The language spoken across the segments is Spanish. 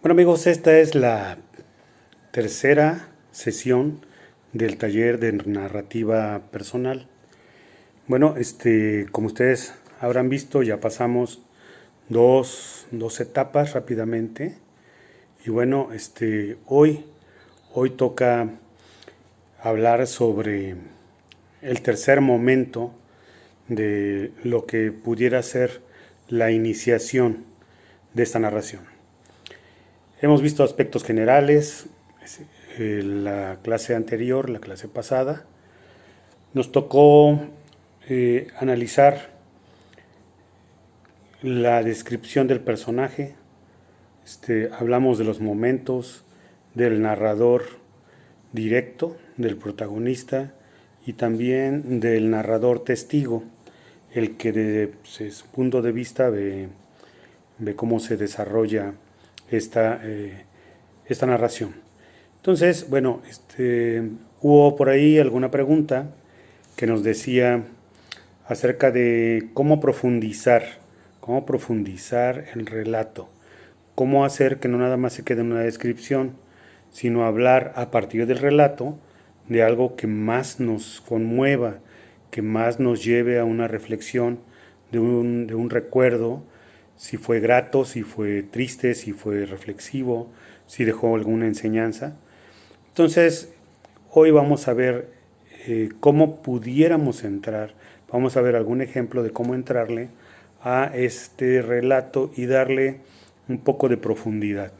Bueno amigos, esta es la tercera sesión del taller de narrativa personal. Bueno, como ustedes habrán visto, ya pasamos dos etapas rápidamente. Y bueno, hoy toca hablar sobre el tercer momento de lo que pudiera ser la iniciación de esta narración. Hemos visto aspectos generales, la clase anterior, la clase pasada. Nos tocó analizar la descripción del personaje. Hablamos de los momentos del narrador directo, del protagonista, y también del narrador testigo, el que desde su punto de vista ve cómo se desarrolla esta narración. Entonces, bueno, hubo por ahí alguna pregunta que nos decía acerca de cómo profundizar el relato, cómo hacer que no nada más se quede en una descripción, sino hablar a partir del relato de algo que más nos conmueva, que más nos lleve a una reflexión, de un recuerdo, si fue grato, si fue triste, si fue reflexivo, si dejó alguna enseñanza. Entonces, hoy vamos a ver cómo pudiéramos entrar, vamos a ver algún ejemplo de cómo entrarle a este relato y darle un poco de profundidad.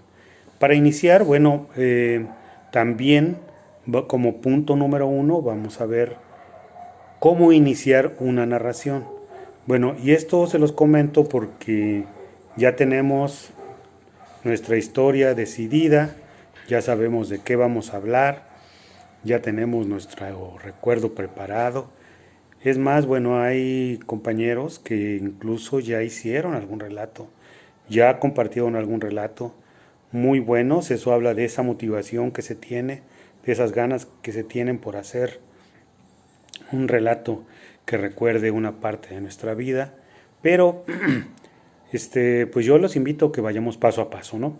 Para iniciar, bueno, también como punto número 1 vamos a ver cómo iniciar una narración. Bueno, y esto se los comento porque ya tenemos nuestra historia decidida, ya sabemos de qué vamos a hablar, ya tenemos nuestro recuerdo preparado. Es más, bueno, hay compañeros que incluso ya hicieron algún relato, ya compartieron algún relato muy buenos. Eso habla de esa motivación que se tiene, de esas ganas que se tienen por hacer un relato que recuerde una parte de nuestra vida. Pero pues yo los invito a que vayamos paso a paso, ¿no?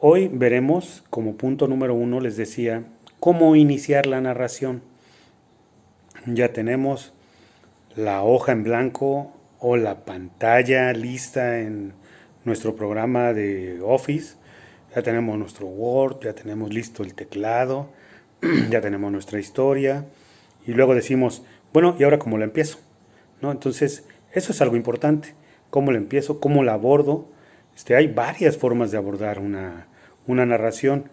Hoy veremos, como punto número 1, les decía, cómo iniciar la narración. Ya tenemos la hoja en blanco o la pantalla lista en nuestro programa de Office. Ya tenemos nuestro Word, ya tenemos listo el teclado, ya tenemos nuestra historia. Y luego decimos, bueno, ¿y ahora cómo la empiezo? ¿No? Entonces, eso es algo importante. ¿Cómo la empiezo? ¿Cómo la abordo? Hay varias formas de abordar una narración.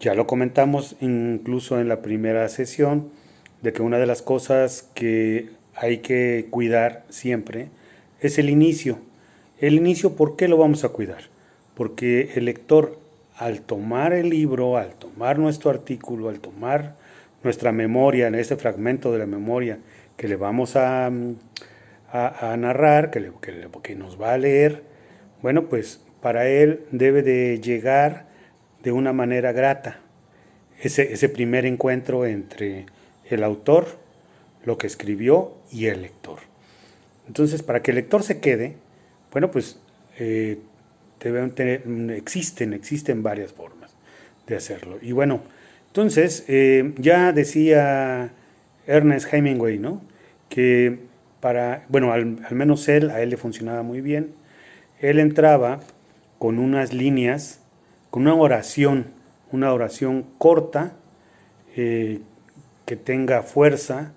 Ya lo comentamos incluso en la primera sesión, de que una de las cosas que hay que cuidar siempre es el inicio. El inicio, ¿por qué lo vamos a cuidar? Porque el lector, al tomar el libro, al tomar nuestro artículo, al tomar nuestra memoria, en ese fragmento de la memoria que le vamos a narrar, que nos va a leer, bueno, pues para él debe de llegar de una manera grata ese primer encuentro entre el autor, lo que escribió y el lector. Entonces, para que el lector se quede, bueno, pues existen varias formas de hacerlo. Y bueno, entonces, ya decía Ernest Hemingway, ¿no? Que bueno, al menos a él le funcionaba muy bien. Él entraba con unas líneas, con una oración corta, que tenga fuerza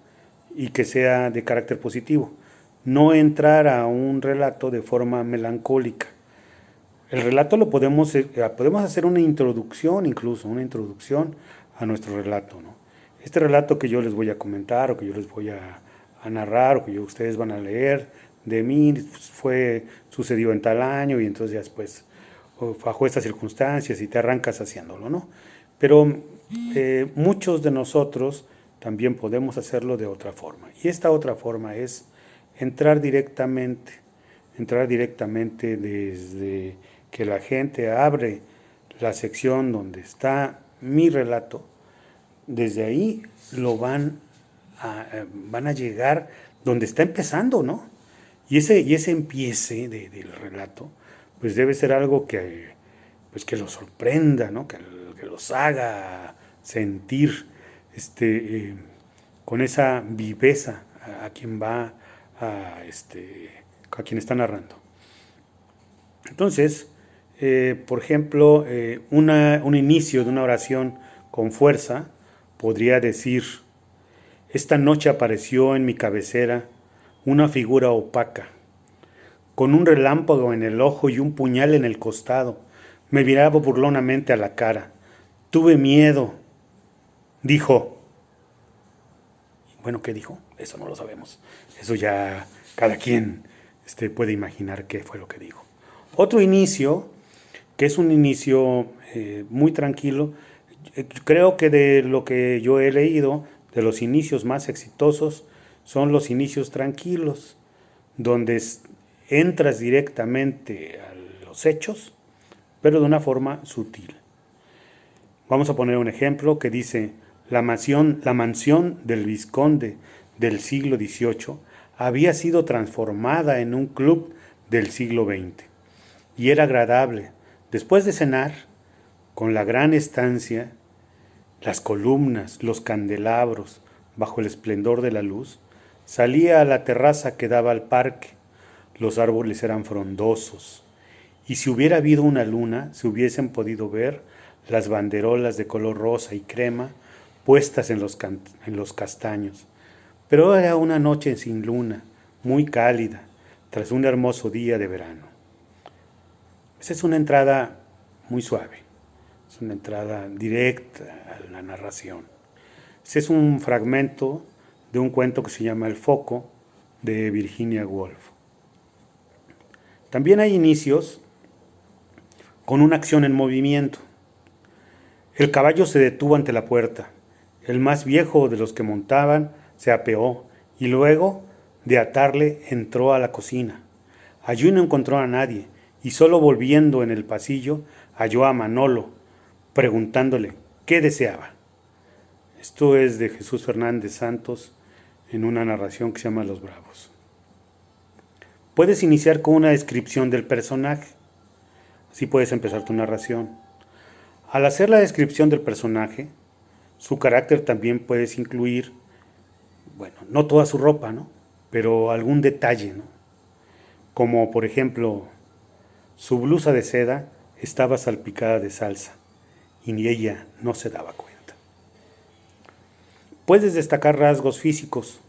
y que sea de carácter positivo. No entrar a un relato de forma melancólica. El relato podemos hacer una introducción, incluso una introducción a nuestro relato, ¿no? Este relato que yo les voy a comentar o que yo les voy a narrar o que ustedes van a leer de mí sucedió en tal año y entonces ya después bajo estas circunstancias y te arrancas haciéndolo, ¿no? Pero muchos de nosotros también podemos hacerlo de otra forma. Y esta otra forma es entrar directamente desde que la gente abre la sección donde está mi relato. Desde ahí van a llegar donde está empezando, ¿no? Y ese empiece del relato, pues debe ser algo pues que los sorprenda, ¿no? Que los haga sentir con esa viveza a quien va a quien está narrando. Entonces, por ejemplo, un inicio de una oración con fuerza podría decir: esta noche apareció en mi cabecera una figura opaca, con un relámpago en el ojo y un puñal en el costado. Me miraba burlonamente a la cara. Tuve miedo. Dijo. Bueno, ¿qué dijo? Eso no lo sabemos. Eso ya cada quien puede imaginar qué fue lo que dijo. Otro inicio, que es un inicio muy tranquilo, creo que de lo que yo he leído, de los inicios más exitosos, son los inicios tranquilos, donde entras directamente a los hechos, pero de una forma sutil. Vamos a poner un ejemplo que dice: la mansión del vizconde del siglo XVIII había sido transformada en un club del siglo XX y era agradable. Después de cenar, con la gran estancia, las columnas, los candelabros, bajo el esplendor de la luz, salía a la terraza que daba al parque. Los árboles eran frondosos, y si hubiera habido una luna, se hubiesen podido ver las banderolas de color rosa y crema puestas en los castaños. Pero era una noche sin luna, muy cálida, tras un hermoso día de verano. Esa es una entrada muy suave, es una entrada directa a la narración. Ese es un fragmento de un cuento que se llama El foco, de Virginia Woolf. También hay inicios con una acción en movimiento. El caballo se detuvo ante la puerta. El más viejo de los que montaban se apeó y luego de atarle entró a la cocina. Allí no encontró a nadie y solo volviendo en el pasillo halló a Manolo, preguntándole qué deseaba. Esto es de Jesús Fernández Santos en una narración que se llama Los Bravos. Puedes iniciar con una descripción del personaje. Así puedes empezar tu narración. Al hacer la descripción del personaje, su carácter también puedes incluir, bueno, no toda su ropa, ¿no? Pero algún detalle, ¿no? Como por ejemplo, su blusa de seda estaba salpicada de salsa y ni ella no se daba cuenta. Puedes destacar rasgos físicos.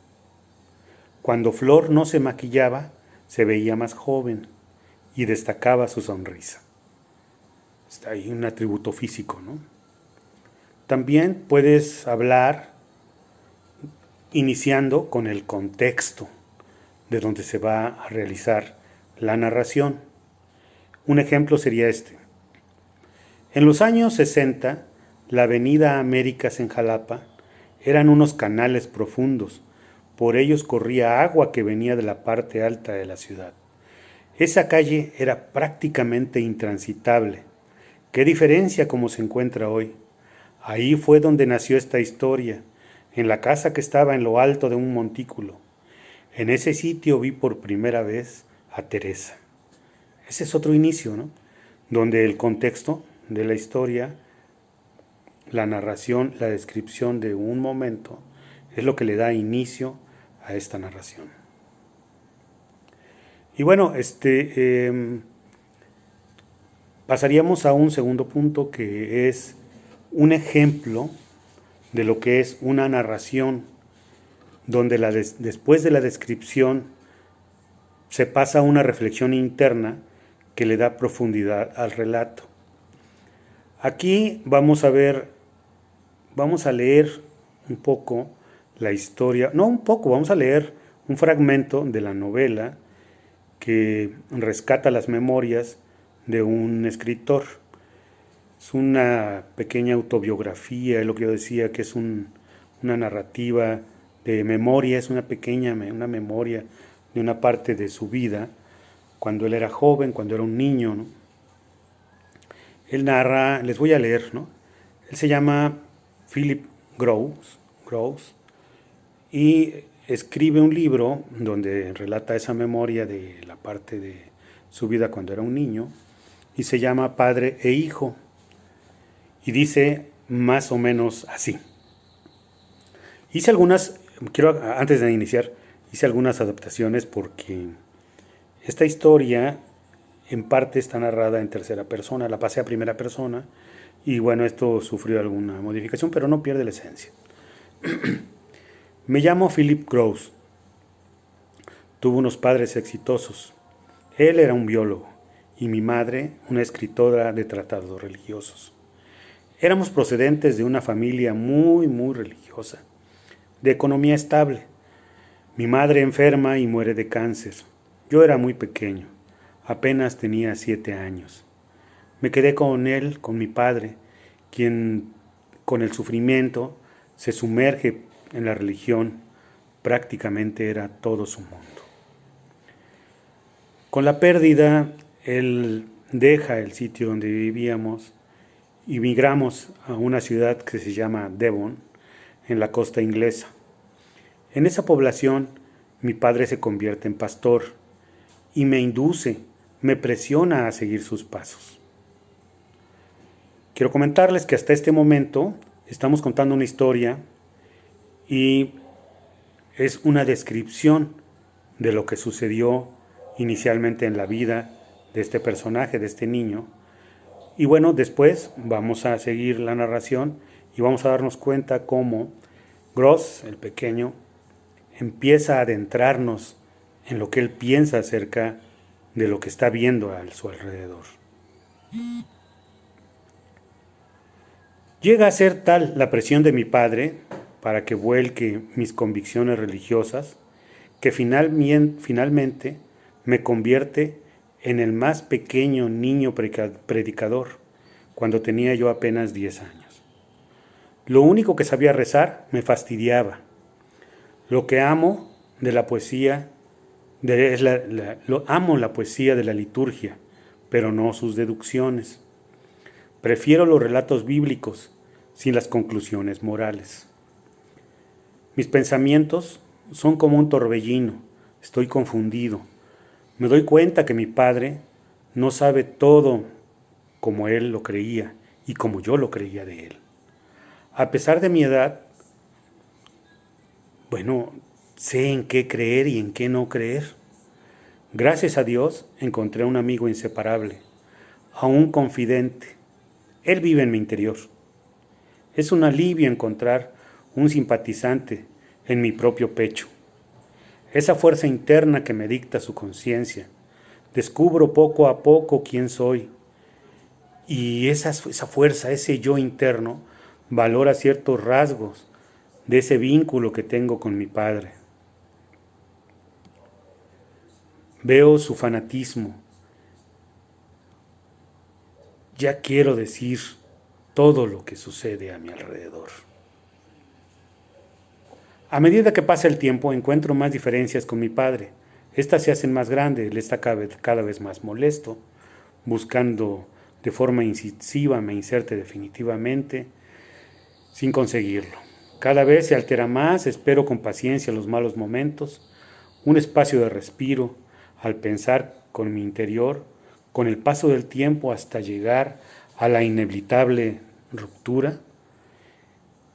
Cuando Flor no se maquillaba, se veía más joven y destacaba su sonrisa. Está ahí un atributo físico, ¿no? También puedes hablar iniciando con el contexto de donde se va a realizar la narración. Un ejemplo sería este. En los años 60, la avenida Américas en Jalapa eran unos canales profundos. Por ellos corría agua que venía de la parte alta de la ciudad. Esa calle era prácticamente intransitable. ¿Qué diferencia como se encuentra hoy? Ahí fue donde nació esta historia, en la casa que estaba en lo alto de un montículo. En ese sitio vi por primera vez a Teresa. Ese es otro inicio, ¿no? Donde el contexto de la historia, la narración, la descripción de un momento, es lo que le da inicio a esta narración. Y bueno, pasaríamos a un segundo punto, que es un ejemplo de lo que es una narración, donde después de la descripción se pasa a una reflexión interna que le da profundidad al relato. Aquí vamos a leer un poco la historia, no un poco, vamos a leer un fragmento de la novela que rescata las memorias de un escritor. Es una pequeña autobiografía, es lo que yo decía, que es una narrativa de memoria, es una memoria de una parte de su vida, cuando él era joven, cuando era un niño, ¿no? Él narra, les voy a leer, ¿no? Él se llama Philip Groves, y escribe un libro donde relata esa memoria de la parte de su vida cuando era un niño, y se llama Padre e Hijo. Y dice más o menos así. Antes de iniciar, hice algunas adaptaciones porque esta historia en parte está narrada en tercera persona, la pasé a primera persona y bueno, esto sufrió alguna modificación, pero no pierde la esencia. Me llamo Philip Gross. Tuve unos padres exitosos. Él era un biólogo y mi madre una escritora de tratados religiosos. Éramos procedentes de una familia muy religiosa, de economía estable. Mi madre enferma y muere de cáncer. Yo era muy pequeño, apenas tenía 7 años. Me quedé con él, con mi padre, quien con el sufrimiento se sumerge en la religión, prácticamente era todo su mundo. Con la pérdida, él deja el sitio donde vivíamos y migramos a una ciudad que se llama Devon, en la costa inglesa. En esa población, mi padre se convierte en pastor y me presiona a seguir sus pasos. Quiero comentarles que hasta este momento estamos contando una historia y es una descripción de lo que sucedió inicialmente en la vida de este personaje, de este niño. Y bueno, después vamos a seguir la narración y vamos a darnos cuenta cómo Gross, el pequeño, empieza a adentrarnos en lo que él piensa acerca de lo que está viendo a su alrededor. Llega a ser tal la presión de mi padre para que vuelque mis convicciones religiosas que finalmente me convierte en el más pequeño niño predicador cuando tenía yo apenas 10 años. Lo único que sabía rezar me fastidiaba. Lo que amo de la poesía, amo la poesía de la liturgia, pero no sus deducciones. Prefiero los relatos bíblicos sin las conclusiones morales. Mis pensamientos son como un torbellino, estoy confundido. Me doy cuenta que mi padre no sabe todo como él lo creía y como yo lo creía de él. A pesar de mi edad, sé en qué creer y en qué no creer. Gracias a Dios encontré a un amigo inseparable, a un confidente. Él vive en mi interior. Es un alivio encontrar un simpatizante en mi propio pecho. Esa fuerza interna que me dicta su conciencia. Descubro poco a poco quién soy. Y esa fuerza, ese yo interno, valora ciertos rasgos de ese vínculo que tengo con mi padre. Veo su fanatismo. Ya quiero decir todo lo que sucede a mi alrededor. A medida que pasa el tiempo, encuentro más diferencias con mi padre. Estas se hacen más grandes, él está cada vez más molesto, buscando de forma incisiva me inserte definitivamente, sin conseguirlo. Cada vez se altera más, espero con paciencia los malos momentos, un espacio de respiro, al pensar con mi interior, con el paso del tiempo hasta llegar a la inevitable ruptura,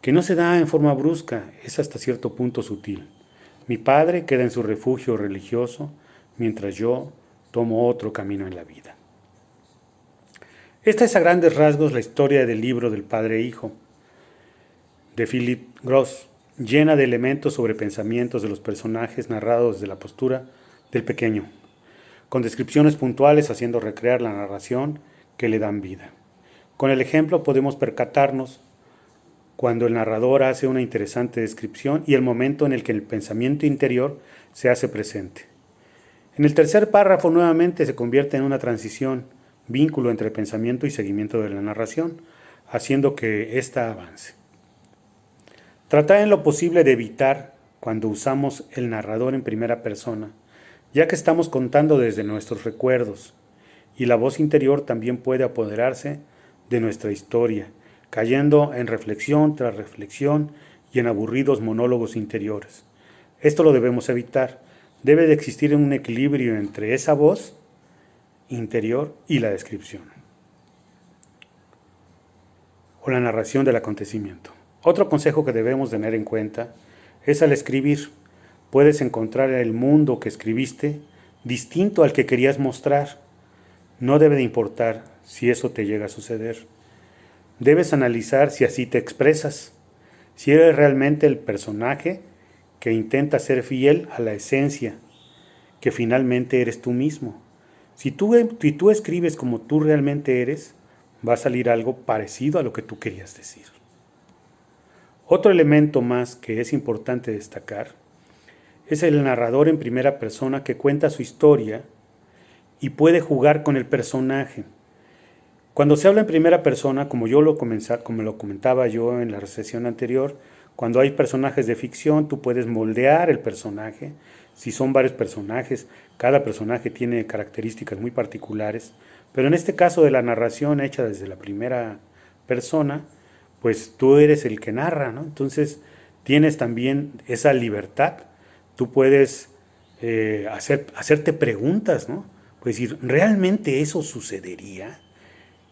que no se da en forma brusca, es hasta cierto punto sutil. Mi padre queda en su refugio religioso, mientras yo tomo otro camino en la vida. Esta es a grandes rasgos la historia del libro del Padre e Hijo, de Philip Gross, llena de elementos sobre pensamientos de los personajes narrados desde la postura del pequeño, con descripciones puntuales haciendo recrear la narración que le dan vida. Con el ejemplo podemos percatarnos cuando el narrador hace una interesante descripción y el momento en el que el pensamiento interior se hace presente. En el tercer párrafo nuevamente se convierte en una transición, vínculo entre pensamiento y seguimiento de la narración, haciendo que ésta avance. Tratar en lo posible de evitar cuando usamos el narrador en primera persona, ya que estamos contando desde nuestros recuerdos, y la voz interior también puede apoderarse de nuestra historia, cayendo en reflexión tras reflexión y en aburridos monólogos interiores. Esto lo debemos evitar. Debe de existir un equilibrio entre esa voz interior y la descripción o la narración del acontecimiento. Otro consejo que debemos tener en cuenta es al escribir, puedes encontrar el mundo que escribiste distinto al que querías mostrar. No debe de importar si eso te llega a suceder. Debes analizar si así te expresas, si eres realmente el personaje que intenta ser fiel a la esencia, que finalmente eres tú mismo. Si tú escribes como tú realmente eres, va a salir algo parecido a lo que tú querías decir. Otro elemento más que es importante destacar es el narrador en primera persona que cuenta su historia y puede jugar con el personaje. Cuando se habla en primera persona, como lo comentaba yo en la sesión anterior, cuando hay personajes de ficción, tú puedes moldear el personaje. Si son varios personajes, cada personaje tiene características muy particulares, pero en este caso de la narración hecha desde la primera persona, pues tú eres el que narra, ¿no? Entonces tienes también esa libertad. Tú puedes hacerte preguntas, ¿no? Puedes decir, ¿realmente eso sucedería?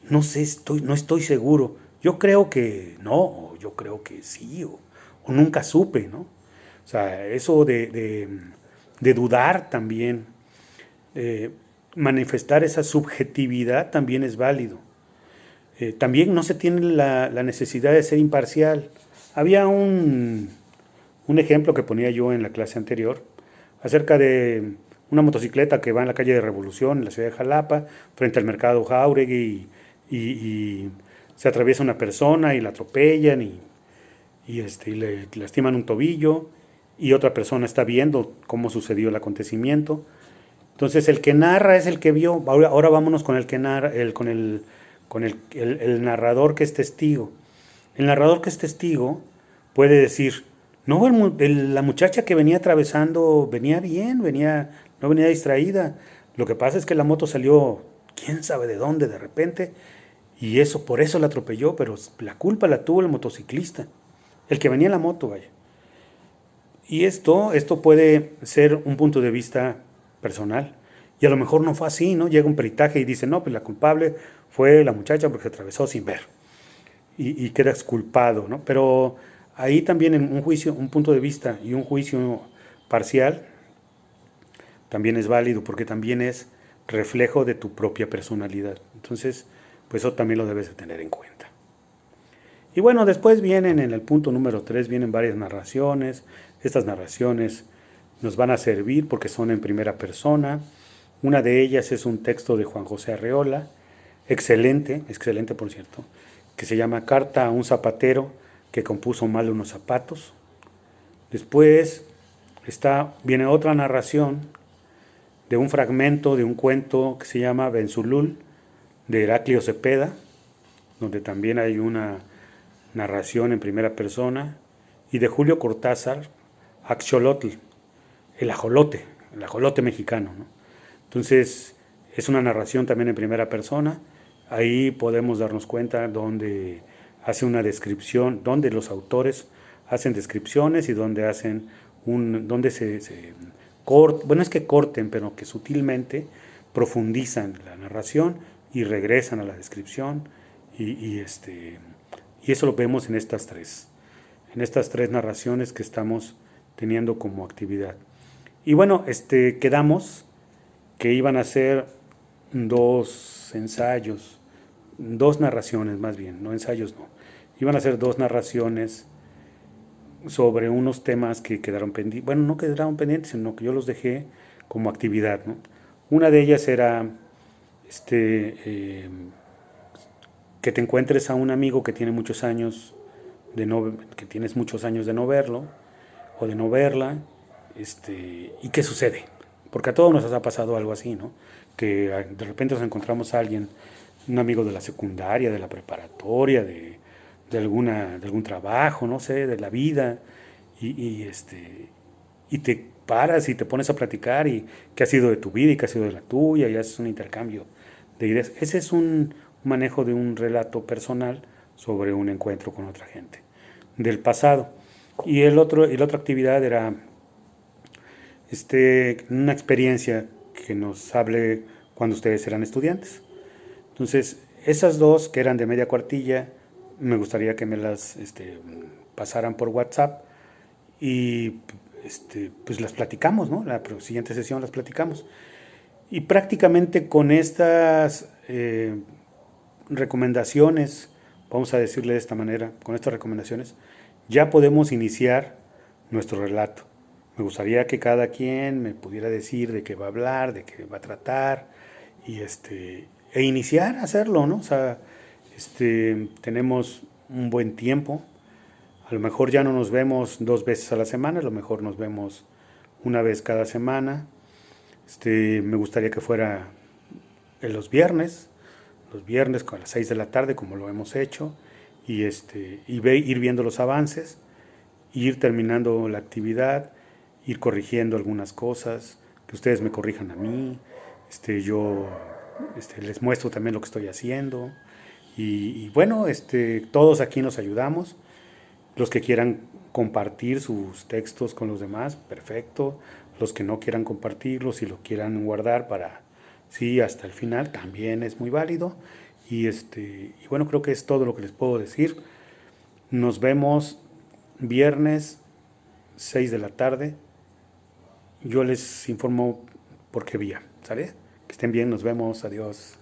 No sé, no estoy seguro. Yo creo que no, o yo creo que sí, o nunca supe, ¿no? O sea, eso de dudar también, manifestar esa subjetividad también es válido. También no se tiene la necesidad de ser imparcial. Había un ejemplo que ponía yo en la clase anterior acerca de una motocicleta que va en la calle de Revolución, en la ciudad de Jalapa, frente al mercado Jáuregui, y se atraviesa una persona y la atropellan y le lastiman un tobillo y otra persona está viendo cómo sucedió el acontecimiento. Entonces el que narra es el que vio. Ahora vámonos con el que narra, con el narrador que es testigo. El narrador que es testigo puede decir, no, la muchacha que venía atravesando venía bien, no venía distraída. Lo que pasa es que la moto salió, quién sabe de dónde, de repente, y por eso la atropelló, pero la culpa la tuvo el motociclista, el que venía en la moto, vaya. Y esto puede ser un punto de vista personal. Y a lo mejor no fue así, ¿no? Llega un peritaje y dice, no, pues la culpable fue la muchacha porque se atravesó sin ver. Y quedas culpado, ¿no? Pero ahí también en un juicio, un punto de vista y un juicio parcial también es válido porque también es reflejo de tu propia personalidad. Entonces, pues eso también lo debes de tener en cuenta. Y bueno, después vienen en el punto número 3, vienen varias narraciones. Estas narraciones nos van a servir porque son en primera persona. Una de ellas es un texto de Juan José Arreola, excelente por cierto, que se llama Carta a un zapatero que compuso mal unos zapatos. Después viene otra narración de un fragmento de un cuento que se llama Benzulul, de Heraclio Cepeda, donde también hay una narración en primera persona, y de Julio Cortázar, Axolotl, el ajolote mexicano, ¿no? Entonces, es una narración también en primera persona. Ahí podemos darnos cuenta donde hace una descripción, donde los autores hacen descripciones y donde hacen donde bueno, es que corten, pero que sutilmente profundizan la narración y regresan a la descripción y eso lo vemos en estas tres narraciones que estamos teniendo como actividad. Y bueno, quedamos que iban a ser 2 ensayos, 2 narraciones más bien, no ensayos no. Iban a ser 2 narraciones sobre unos temas que quedaron pendientes, bueno, no quedaron pendientes, sino que yo los dejé como actividad, ¿no? Una de ellas era que te encuentres a un amigo que tiene muchos años que tienes muchos años de no verlo o de no verla, y qué sucede, porque a todos nos ha pasado algo así, ¿no? Que de repente nos encontramos a alguien, un amigo de la secundaria, de la preparatoria, de algún trabajo, no sé, de la vida, y te paras y te pones a platicar y qué ha sido de tu vida y qué ha sido de la tuya, y haces un intercambio de ideas. Ese es un manejo de un relato personal sobre un encuentro con otra gente del pasado. Y la otra actividad era una experiencia que nos hable cuando ustedes eran estudiantes. Entonces, esas dos que eran de media cuartilla, me gustaría que me las pasaran por WhatsApp y pues las platicamos, ¿no? La siguiente sesión las platicamos. Y prácticamente con estas recomendaciones, vamos a decirle de esta manera, con estas recomendaciones, ya podemos iniciar nuestro relato. Me gustaría que cada quien me pudiera decir de qué va a hablar, de qué va a tratar, y e iniciar a hacerlo, ¿no? O sea, tenemos un buen tiempo. A lo mejor ya no nos vemos 2 veces a la semana, a lo mejor nos vemos una vez cada semana. Me gustaría que fuera en los viernes con las 6 de la tarde, como lo hemos hecho, y, ir viendo los avances, ir terminando la actividad, ir corrigiendo algunas cosas, que ustedes me corrijan a mí, yo les muestro también lo que estoy haciendo, y bueno, todos aquí nos ayudamos. Los que quieran compartir sus textos con los demás, perfecto. Los que no quieran compartirlos y lo quieran guardar para sí hasta el final, también es muy válido. Y bueno, creo que es todo lo que les puedo decir. Nos vemos viernes 6 de la tarde. Yo les informo por qué vía, ¿sale? Que estén bien, nos vemos, adiós.